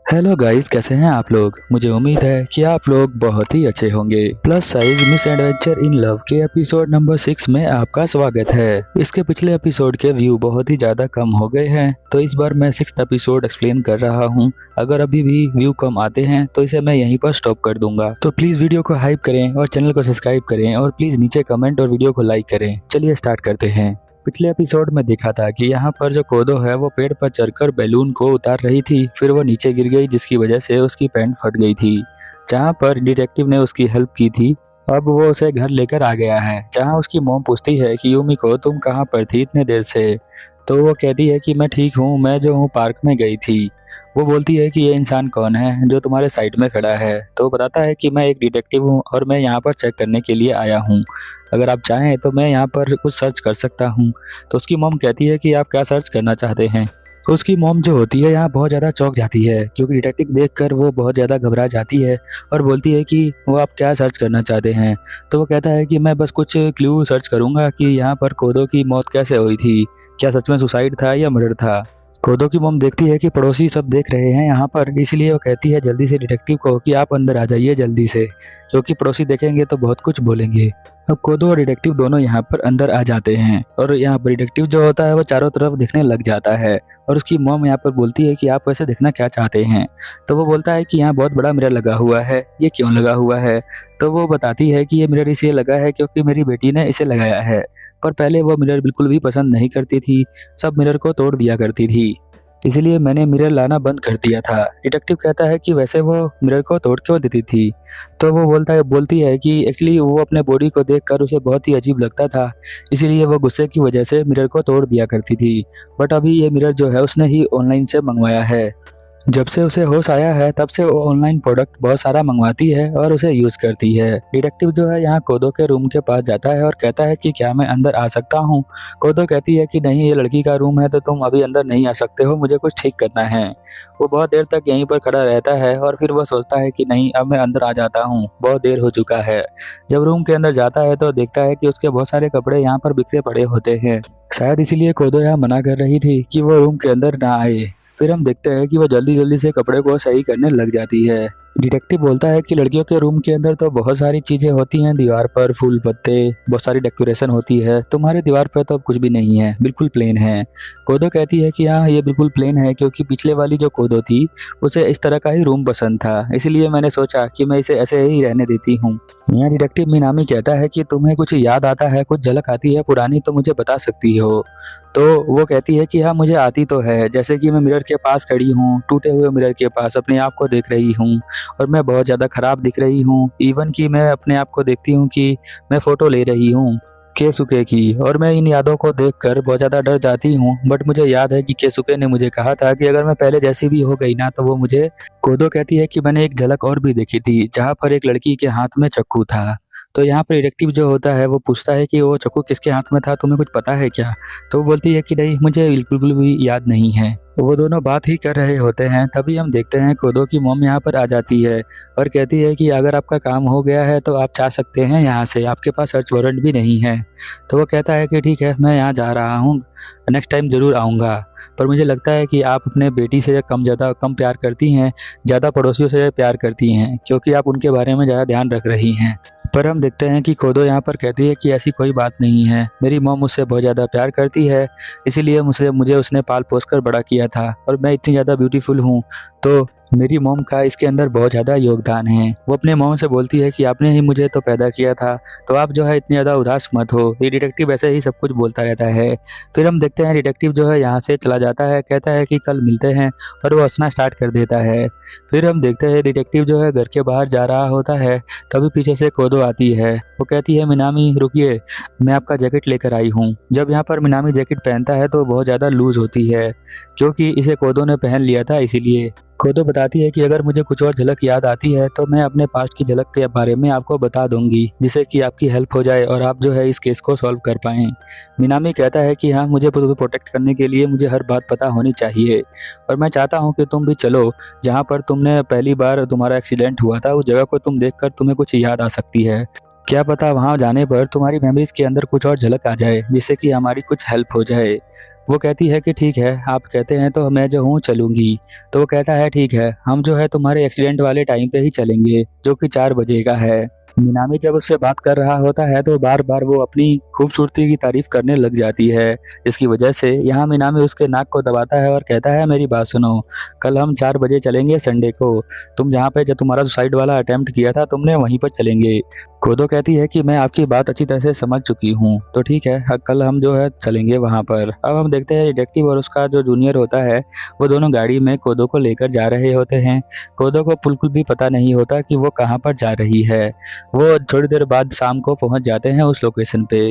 Hello guys, कैसे हैं आप लोग। मुझे उम्मीद है कि आप लोग बहुत ही अच्छे होंगे। Plus size miss adventure in love के एपिसोड नंबर 6 में आपका स्वागत है। इसके पिछले एपिसोड के व्यू बहुत ही ज्यादा कम हो गए हैं, तो इस बार मैं 6th एपिसोड एक्सप्लेन कर रहा हूं। अगर अभी भी व्यू कम आते हैं तो इसे मैं यहीं पर स्टॉप कर दूंगा। तो प्लीज वीडियो को हाइप करें और चैनल को सब्सक्राइब करें और प्लीज नीचे कमेंट और वीडियो को लाइक करें। चलिए स्टार्ट करते हैं। पिछले एपिसोड में देखा था कि यहाँ पर जो कोदो है वो पेड़ पर चढ़कर बैलून को उतार रही थी, फिर वो नीचे गिर गई जिसकी वजह से उसकी पैंट फट गई थी। जहाँ पर डिटेक्टिव ने उसकी हेल्प की थी, अब वो उसे घर लेकर आ गया है। जहाँ उसकी मॉम पूछती है कि यूमी को तुम कहाँ पर थी इतने देर से, तो वो कहती है कि मैं ठीक हूँ, मैं जो हूँ पार्क में गई थी। वो बोलती है कि ये इंसान कौन है जो तुम्हारे साइड में खड़ा है, तो वो बताता है कि मैं एक डिटेक्टिव हूँ और मैं यहाँ पर चेक करने के लिए आया हूँ। अगर आप चाहें तो मैं यहाँ पर कुछ सर्च कर सकता हूँ। तो उसकी मॉम कहती है कि आप क्या सर्च करना चाहते हैं। तो उसकी मॉम जो होती है यहाँ बहुत ज़्यादा चौंक जाती है, क्योंकि डिटेक्टिव देखकर वो बहुत ज़्यादा घबरा जाती है और बोलती है कि वो आप क्या सर्च करना चाहते हैं। तो वो कहता है कि मैं बस कुछ क्लू सर्च करूँगा कि यहाँ पर कोदो की मौत कैसे हुई थी, क्या सच में सुसाइड था या मर्डर था। कोदो की मॉम देखती है कि पड़ोसी सब देख रहे हैं यहाँ पर, इसलिए वो कहती है जल्दी से डिटेक्टिव को कि आप अंदर आ जाइए जल्दी से, क्योंकि पड़ोसी देखेंगे तो बहुत कुछ बोलेंगे। अब कोदो और डिटेक्टिव दोनों यहाँ पर अंदर आ जाते हैं और यहाँ पर डिटेक्टिव जो होता है वो चारों तरफ देखने लग जाता है और उसकी मॉम यहाँ पर बोलती है कि आप वैसे देखना क्या चाहते हैं। तो वो बोलता है कि यहाँ बहुत बड़ा मिरर लगा हुआ है, ये क्यों लगा हुआ है। तो वो बताती है कि ये मिरर इसलिए लगा है क्योंकि मेरी बेटी ने इसे लगाया है, पर पहले वो मिरर बिल्कुल भी पसंद नहीं करती थी, सब मिरर को तोड़ दिया करती थी, इसलिए मैंने मिरर लाना बंद कर दिया था। डिटेक्टिव कहता है कि वैसे वो मिरर को तोड़ क्यों देती थी। तो वो बोलती है कि एक्चुअली वो अपने बॉडी को देखकर उसे बहुत ही अजीब लगता था, इसलिए वो गुस्से की वजह से मिरर को तोड़ दिया करती थी। बट अभी ये मिरर जो है उसने ही ऑनलाइन से मंगवाया है। जब से उसे होश आया है तब से वो ऑनलाइन प्रोडक्ट बहुत सारा मंगवाती है और उसे यूज करती है। डिटेक्टिव जो है यहाँ कोदो के रूम के पास जाता है और कहता है कि क्या मैं अंदर आ सकता हूँ। कोदो कहती है कि नहीं, ये लड़की का रूम है तो तुम अभी अंदर नहीं आ सकते हो, मुझे कुछ ठीक करना है। वो बहुत देर तक यहीं पर खड़ा रहता है और फिर वो सोचता है कि नहीं, अब मैं अंदर आ जाता हूँ, बहुत देर हो चुका है। जब रूम के अंदर जाता है तो देखता है कि उसके बहुत सारे कपड़े यहाँ पर बिखरे पड़े होते हैं। शायद इसीलिए कोदो यहाँ मना कर रही थी कि वो रूम के अंदर ना आए। फिर हम देखते हैं कि वो जल्दी जल्दी से कपड़े को सही करने लग जाती है। डिटेक्टिव बोलता है कि लड़कियों के रूम के अंदर तो बहुत सारी चीजें होती हैं, दीवार पर फूल पत्ते, बहुत सारी डेकोरेशन होती है, तुम्हारे दीवार पर तो अब कुछ भी नहीं है, बिल्कुल प्लेन है। कोदो कहती है कि हाँ, ये बिल्कुल प्लेन है, क्योंकि पिछले वाली जो कोदो थी उसे इस तरह का ही रूम पसंद था, इसलिए मैंने सोचा कि मैं इसे ऐसे ही रहने देती हूँ। यहाँ डिटेक्टिव मिनामी कहता है कि तुम्हें कुछ याद आता है, कुछ झलक आती है पुरानी, तो मुझे बता सकती हो। तो वो कहती है कि हाँ, मुझे आती तो है, जैसे कि मैं मिरर के पास खड़ी हूँ, टूटे हुए मिरर के पास अपने आप को देख रही हूँ और मैं बहुत ज़्यादा ख़राब दिख रही हूँ। इवन कि मैं अपने आप को देखती हूँ कि मैं फ़ोटो ले रही हूँ केसुके की, और मैं इन यादों को देखकर बहुत ज़्यादा डर जाती हूँ। बट मुझे याद है कि केसुके ने मुझे कहा था कि अगर मैं पहले जैसी भी हो गई ना तो वो मुझे। कोदो कहती है कि मैंने एक झलक और भी देखी थी, जहाँ पर एक लड़की के हाथ में चाकू था। तो यहाँ पर डिटेक्टिव जो होता है वो पूछता है कि वो चाकू किसके हाथ में था, तुम्हें कुछ पता है क्या। तो वो बोलती है कि नहीं, मुझे बिल्कुल भी याद नहीं है। वो दोनों बात ही कर रहे होते हैं, तभी हम देखते हैं कोदो की मॉम यहाँ पर आ जाती है और कहती है कि अगर आपका काम हो गया है तो आप जा सकते हैं यहाँ से, आपके पास सर्च वारंट भी नहीं है। तो वो कहता है कि ठीक है, मैं यहाँ जा रहा हूँ, नेक्स्ट टाइम ज़रूर आऊँगा। पर मुझे लगता है कि आप अपने बेटी से ज़्यादा कम प्यार करती हैं, ज़्यादा पड़ोसियों से प्यार करती हैं, क्योंकि आप उनके बारे में ज़्यादा ध्यान रख रही हैं। पर हम देखते हैं कि कोदो यहाँ पर कहती है कि ऐसी कोई बात नहीं है, मेरी मॉम मुझसे बहुत ज़्यादा प्यार करती है, इसीलिए मुझे उसने पाल पोस कर बड़ा किया था और मैं इतनी ज़्यादा ब्यूटीफुल हूँ, तो मेरी मॉम का इसके अंदर बहुत ज़्यादा योगदान है। वो अपने मॉम से बोलती है कि आपने ही मुझे तो पैदा किया था, तो आप जो है इतनी ज़्यादा उदास मत हो। ये डिटेक्टिव ऐसे ही सब कुछ बोलता रहता है। फिर हम देखते हैं डिटेक्टिव जो है यहाँ से चला जाता है, कहता है कि कल मिलते हैं, और वो हंसना स्टार्ट कर देता है। फिर हम देखते हैं डिटेक्टिव जो है घर के बाहर जा रहा होता है, तभी पीछे से कोदो आती है। वो कहती है मिनामी रुकिए, मैं आपका जैकेट लेकर आई हूँ। जब यहाँ पर मिनामी जैकेट पहनता है तो बहुत ज़्यादा लूज होती है, क्योंकि इसे कोदो ने पहन लिया था, इसीलिए। कोदो बताती है कि अगर मुझे कुछ और झलक याद आती है तो मैं अपने पास्ट की झलक के बारे में आपको बता दूंगी, जिससे कि आपकी हेल्प हो जाए और आप जो है इस केस को सॉल्व कर पाएं। मिनामी कहता है कि हाँ, मुझे तुम्हें प्रोटेक्ट करने के लिए मुझे हर बात पता होनी चाहिए, और मैं चाहता हूँ कि तुम भी चलो जहाँ पर तुमने पहली बार तुम्हारा एक्सीडेंट हुआ था, उस जगह को तुम देखकर तुम्हें कुछ याद आ सकती है। क्या पता वहाँ जाने पर तुम्हारी मेमोरीज के अंदर कुछ और झलक आ जाए, जिससे कि हमारी कुछ हेल्प हो जाए। वो कहती है कि ठीक है, आप कहते हैं तो मैं जो हूँ चलूँगी। तो वो कहता है ठीक है, हम जो है तुम्हारे एक्सीडेंट वाले टाइम पे ही चलेंगे, जो कि 4 बजे का है। मिनामी जब उससे बात कर रहा होता है तो बार बार वो अपनी खूबसूरती की तारीफ करने लग जाती है, जिसकी वजह से यहाँ मिनामी उसके नाक को दबाता है और कहता है मेरी बात सुनो, कल हम 4 बजे चलेंगे संडे को, तुम जहाँ पे जब तुम्हारा सुसाइड वाला अटेम्प्ट किया था तुमने वहीं पर चलेंगे। कोदो कहती है कि मैं आपकी बात अच्छी तरह से समझ चुकी हूँ, तो ठीक है, कल हम जो है चलेंगे वहाँ पर। अब हम देखते हैं डिटेक्टिव और उसका जो जूनियर होता है वो दोनों गाड़ी में कोदो को लेकर जा रहे होते हैं। कोदो को बिल्कुल भी पता नहीं होता कि वो कहाँ पर जा रही है। वो थोड़ी देर बाद शाम को पहुंच जाते हैं उस लोकेशन पे।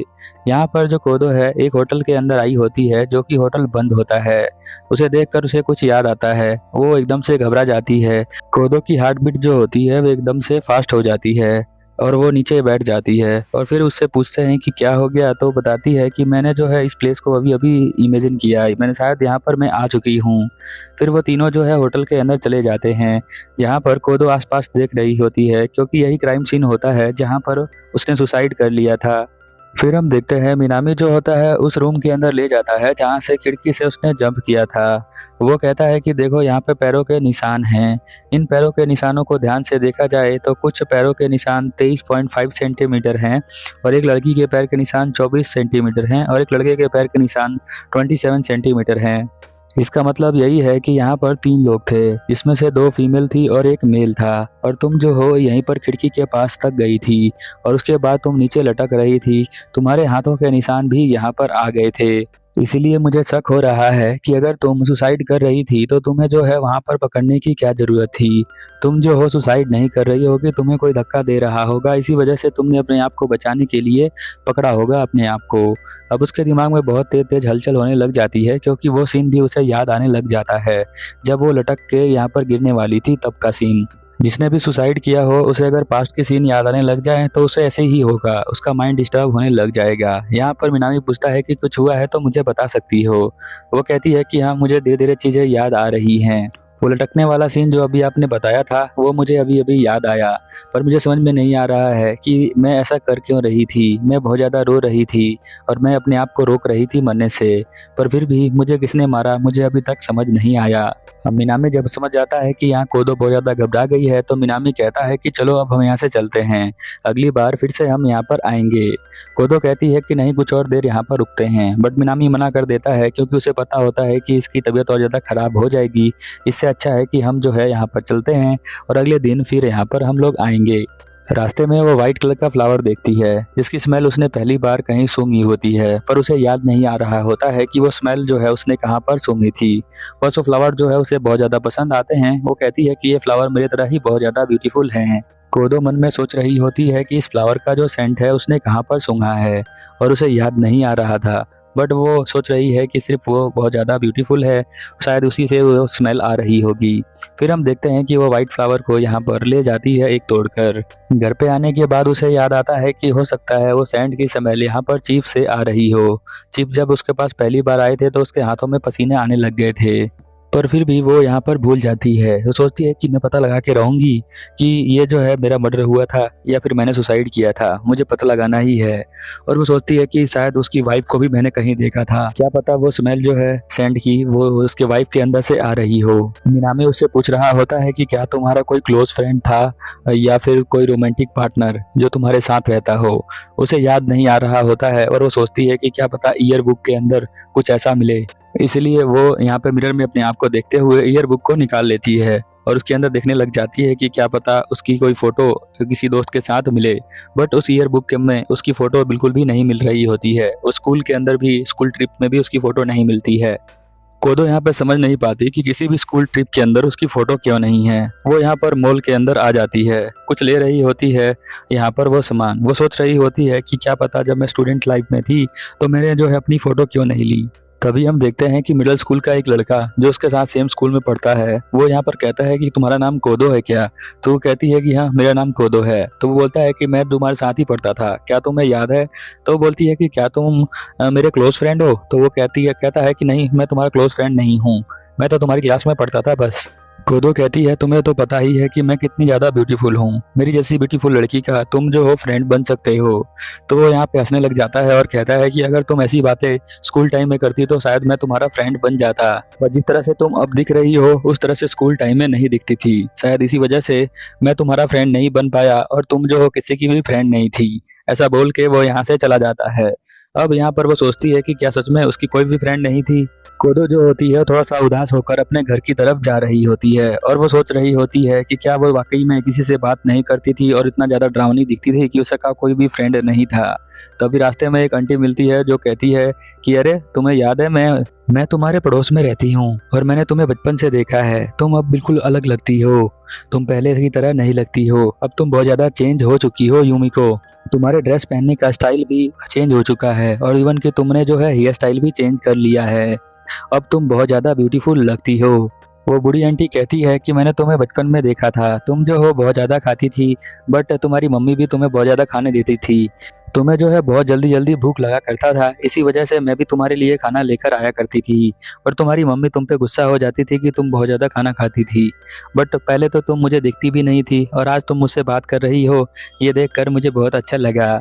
यहाँ पर जो कोदो है एक होटल के अंदर आई होती है, जो कि होटल बंद होता है। उसे देखकर उसे कुछ याद आता है, वो एकदम से घबरा जाती है। कोदो की हार्ट बीट जो होती है वो एकदम से फास्ट हो जाती है और वो नीचे बैठ जाती है और फिर उससे पूछते हैं कि क्या हो गया, तो बताती है कि मैंने जो है इस प्लेस को अभी अभी इमेजिन किया है, मैंने शायद यहाँ पर मैं आ चुकी हूँ। फिर वो तीनों जो है होटल के अंदर चले जाते हैं, जहाँ पर कोदो आसपास देख रही होती है, क्योंकि यही क्राइम सीन होता है जहाँ पर उसने सुसाइड कर लिया था। फिर हम देखते हैं मिनामी जो होता है उस रूम के अंदर ले जाता है जहाँ से खिड़की से उसने जंप किया था। वो कहता है कि देखो यहाँ पे पैरों के निशान हैं, इन पैरों के निशानों को ध्यान से देखा जाए तो कुछ पैरों के निशान 23.5 सेंटीमीटर हैं और एक लड़की के पैर के निशान 24 सेंटीमीटर हैं और एक लड़के के पैर के निशान 27 सेंटीमीटर हैं। इसका मतलब यही है कि यहाँ पर 3 लोग थे, जिसमें से 2 फीमेल थी और 1 मेल था, और तुम जो हो यहीं पर खिड़की के पास तक गई थी और उसके बाद तुम नीचे लटक रही थी, तुम्हारे हाथों के निशान भी यहाँ पर आ गए थे। इसीलिए मुझे शक हो रहा है कि अगर तुम सुसाइड कर रही थी तो तुम्हें जो है वहाँ पर पकड़ने की क्या ज़रूरत थी। तुम जो हो सुसाइड नहीं कर रही होगी, तुम्हें कोई धक्का दे रहा होगा, इसी वजह से तुमने अपने आप को बचाने के लिए पकड़ा होगा अपने आप को। अब उसके दिमाग में बहुत तेज तेज हलचल होने लग जाती है, क्योंकि वो सीन भी उसे याद आने लग जाता है जब वो लटक के यहाँ पर गिरने वाली थी तब का सीन। जिसने भी सुसाइड किया हो उसे अगर पास्ट के सीन याद आने लग जाए तो उसे ऐसे ही होगा, उसका माइंड डिस्टर्ब होने लग जाएगा। यहाँ पर मिनामी पूछता है कि कुछ हुआ है तो मुझे बता सकती हो। वो कहती है कि हाँ, मुझे धीरे धीरे चीज़ें याद आ रही हैं। वो लटकने वाला सीन जो अभी आपने बताया था वो मुझे अभी अभी याद आया, पर मुझे समझ में नहीं आ रहा है कि मैं ऐसा कर क्यों रही थी। मैं बहुत ज़्यादा रो रही थी और मैं अपने आप को रोक रही थी मरने से, पर फिर भी मुझे किसने मारा मुझे अभी तक समझ नहीं आया। अब मिनामी जब समझ जाता है कि यहाँ कोदो बहुत ज़्यादा घबरा गई है तो मिनामी कहता है कि चलो अब हम यहाँ से चलते हैं, अगली बार फिर से हम यहाँ पर आएंगे। कोदो कहती है कि नहीं, कुछ और देर यहाँ पर रुकते हैं, बट मिनामी मना कर देता है क्योंकि उसे पता होता है कि इसकी तबीयत और ज़्यादा ख़राब हो जाएगी। इससे अच्छा है कि हम जो है यहाँ पर चलते हैं और अगले दिन फिर यहाँ पर हम लोग आएंगे। रास्ते में वो व्हाइट कलर का फ्लावर देखती है जिसकी स्मेल उसने पहली बार कहीं सूंघी होती है, पर उसे याद नहीं आ रहा होता है कि वो स्मेल जो है उसने कहाँ पर सूंघी थी। बस वो फ्लावर जो है उसे बहुत ज़्यादा पसंद आते हैं। वो कहती है कि ये फ्लावर मेरी तरह ही बहुत ज़्यादा ब्यूटीफुल हैं। कोदो मन में सोच रही होती है कि इस फ्लावर का जो सेंट है उसने कहाँ पर सूंघा है और उसे याद नहीं आ रहा था, बट वो सोच रही है कि सिर्फ वो बहुत ज़्यादा ब्यूटीफुल है, शायद उसी से वो स्मेल आ रही होगी। फिर हम देखते हैं कि वो वाइट फ्लावर को यहाँ पर ले जाती है एक तोड़कर। घर पे आने के बाद उसे याद आता है कि हो सकता है वो सैंड की स्मेल यहाँ पर चीफ से आ रही हो। चीफ जब उसके पास पहली बार आए थे तो उसके हाथों में पसीने आने लग गए थे, पर फिर भी वो यहाँ पर भूल जाती है। वो सोचती है कि मैं पता लगा के रहूंगी कि ये जो है मेरा मर्डर हुआ था या फिर मैंने सुसाइड किया था, मुझे पता लगाना ही है। और वो सोचती है कि शायद उसकी वाइफ को भी मैंने कहीं देखा था, क्या पता वो स्मेल जो है सैंड की वो उसके वाइफ के अंदर से आ रही हो। मिनामी उससे पूछ रहा होता है कि क्या तुम्हारा कोई क्लोज फ्रेंड था या फिर कोई रोमांटिक पार्टनर जो तुम्हारे साथ रहता हो। उसे याद नहीं आ रहा होता है और वो सोचती है कि क्या पता ईयर बुक के अंदर कुछ ऐसा मिले, इसलिए वो यहाँ पे मिरर में अपने आप को देखते हुए ईयर बुक को निकाल लेती है और उसके अंदर देखने लग जाती है कि क्या पता उसकी कोई फोटो किसी दोस्त के साथ मिले। बट उस ईयर बुक में उसकी फोटो बिल्कुल भी नहीं मिल रही होती है। उस स्कूल के अंदर भी, स्कूल ट्रिप में भी उसकी फोटो नहीं मिलती है। कोदो यहाँ पे समझ नहीं पाती कि किसी भी स्कूल ट्रिप के अंदर उसकी फोटो क्यों नहीं है। वो यहाँ पर मॉल के अंदर आ जाती है, कुछ ले रही होती है यहाँ पर वो सामान। वो सोच रही होती है कि क्या पता जब मैं स्टूडेंट लाइफ में थी तो मैंने जो है अपनी फोटो क्यों नहीं ली। तभी हम देखते हैं कि मिडिल स्कूल का एक लड़का जो उसके साथ सेम स्कूल में पढ़ता है, वो यहाँ पर कहता है कि तुम्हारा नाम कोदो है क्या। तो वो कहती है कि हाँ, मेरा नाम कोदो है। तो वो बोलता है कि मैं तुम्हारे साथ ही पढ़ता था, क्या तुम्हें याद है। तो वो बोलती है कि क्या तुम मेरे क्लोज फ्रेंड हो। तो वो कहता है कि नहीं, मैं तुम्हारा क्लोज फ्रेंड नहीं हूँ, मैं तो तुम्हारी क्लास में पढ़ता था बस। कोदो कहती है तुम्हें तो पता ही है कि मैं कितनी ज्यादा ब्यूटीफुल हूँ, मेरी जैसी ब्यूटीफुल लड़की का तुम जो हो फ्रेंड बन सकते हो। तो वो यहाँ पे हंसने लग जाता है और कहता है कि अगर तुम ऐसी बातें स्कूल टाइम में करती तो शायद मैं तुम्हारा फ्रेंड बन जाता, पर जिस तरह से तुम अब दिख रही हो उस तरह से स्कूल टाइम में नहीं दिखती थी, शायद इसी वजह से मैं तुम्हारा फ्रेंड नहीं बन पाया और तुम जो हो किसी की भी फ्रेंड नहीं थी। ऐसा बोल के वो यहाँ से चला जाता है। अब यहाँ पर वो सोचती है कि क्या सच में उसकी कोई भी फ्रेंड नहीं थी। कोदो जो होती है थोड़ा सा उदास होकर अपने घर की तरफ जा रही होती है और वो सोच रही होती है कि क्या वो वाकई में किसी से बात नहीं करती थी और इतना ज़्यादा डरावनी दिखती थी कि उसका कोई भी फ्रेंड नहीं था। तभी रास्ते में एक आंटी मिलती है जो कहती है कि अरे तुम्हें याद है मैं तुम्हारे पड़ोस में रहती हूँ और मैंने तुम्हें बचपन से देखा है, तुम अब बिल्कुल अलग लगती हो, तुम पहले की तरह नहीं लगती हो, अब तुम बहुत ज़्यादा चेंज हो चुकी हो यूमिको, तुम्हारे ड्रेस पहनने का स्टाइल भी चेंज हो चुका है और इवन कि तुमने जो है हेयर स्टाइल भी चेंज कर लिया है, अब तुम बहुत ज़्यादा ब्यूटीफुल लगती हो। वो बूढ़ी आंटी कहती है कि मैंने तुम्हें बचपन में देखा था, तुम जो हो बहुत ज़्यादा खाती थी, बट तुम्हारी मम्मी भी तुम्हें बहुत ज़्यादा खाने देती थी, तुम्हें जो है बहुत जल्दी जल्दी भूख लगा करता था, इसी वजह से मैं भी तुम्हारे लिए खाना लेकर आया करती थी, और तुम्हारी मम्मी तुम पे गुस्सा हो जाती थी कि तुम बहुत ज़्यादा खाना खाती थी, बट पहले तो तुम मुझे दिखती भी नहीं थी और आज तुम मुझसे बात कर रही हो, ये देख कर मुझे बहुत अच्छा लगा।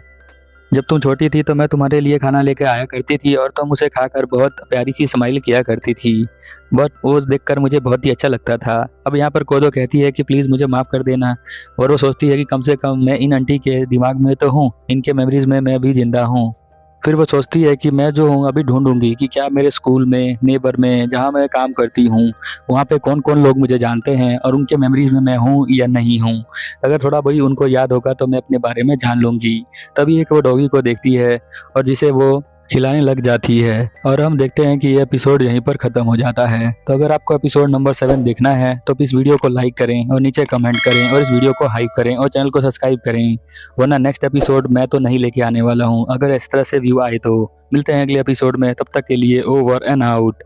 जब तुम छोटी थी तो मैं तुम्हारे लिए खाना लेके आया करती थी और तुम उसे खाकर बहुत प्यारी सी स्माइल किया करती थी, बट वो देखकर मुझे बहुत ही अच्छा लगता था। अब यहाँ पर कोदो कहती है कि प्लीज़ मुझे माफ़ कर देना, और वो सोचती है कि कम से कम मैं इन आंटी के दिमाग में तो हूँ, इनके मेमोरीज में मैं भी जिंदा हूँ। फिर वो सोचती है कि मैं जो हूँ अभी ढूंढूंगी कि क्या मेरे स्कूल में, नेबर में, जहाँ मैं काम करती हूँ, वहाँ पे कौन कौन लोग मुझे जानते हैं और उनके मेमोरीज में मैं हूँ या नहीं हूँ। अगर थोड़ा बहुत उनको याद होगा तो मैं अपने बारे में जान लूँगी। तभी एक वो डॉगी को देखती है और जिसे वो खिलाने लग जाती है, और हम देखते हैं कि ये एपिसोड यहीं पर ख़त्म हो जाता है। तो अगर आपको एपिसोड नंबर 7 देखना है तो इस वीडियो को लाइक करें और नीचे कमेंट करें और इस वीडियो को हाइप करें और चैनल को सब्सक्राइब करें, वरना नेक्स्ट एपिसोड मैं तो नहीं लेके आने वाला हूँ अगर इस तरह से व्यू आए तो। मिलते हैं अगले एपिसोड में, तब तक के लिए ओवर एंड आउट।